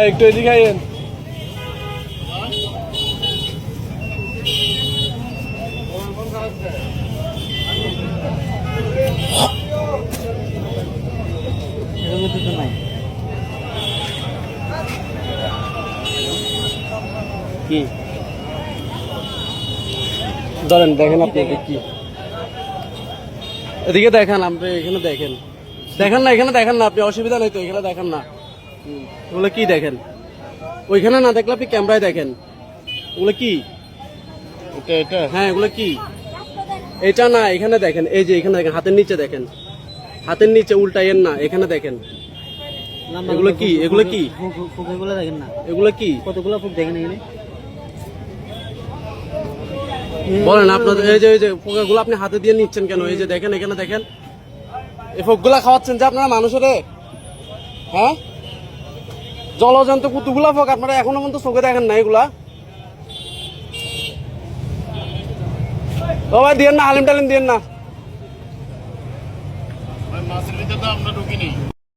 একটু এদিকে আইয়েন। কি ধরেন দেখেন আপনি কি এদিকে দেখান, আপনি এখানে দেখেন। দেখেন না, এখানে দেখেন না, আপনি অসুবিধা নেই তো, এখানে দেখেন না। ওগুলো কি দেখেন? ওইখানে না দেখলে আপনি ক্যামেরায় দেখেন। ওগুলো কি? এটা হ্যাঁ, এগুলো কি? এটা না, এখানে দেখেন, এই যে এখানে দেখেন, হাতের নিচে দেখেন, হাতের নিচে উল্টাইয়েন না, এখানে দেখেন। এগুলো কি? এগুলো কি? এগুলো দেখেন না, এগুলো কি? কতগুলো ফুক দেখেন এখানে। বলেন আপনাদের এই যে পোকাগুলো আপনি হাতে দিয়ে নিচ্ছেন কেন? এই যে দেখেন, এখানে দেখেন, এই পোকগুলা খাওয়াচ্ছেন যে আপনারা মানুষের, হ্যাঁ? জলজন্ত কতগুলা পোক আপনারা এখনো পর্যন্ত চোখে দেখেন না এগুলা? ও ভাই দিয়েন না, হালিম টালিম দিয়েন না। মাছের ভিতরে তো আমরা ঢুকিনি।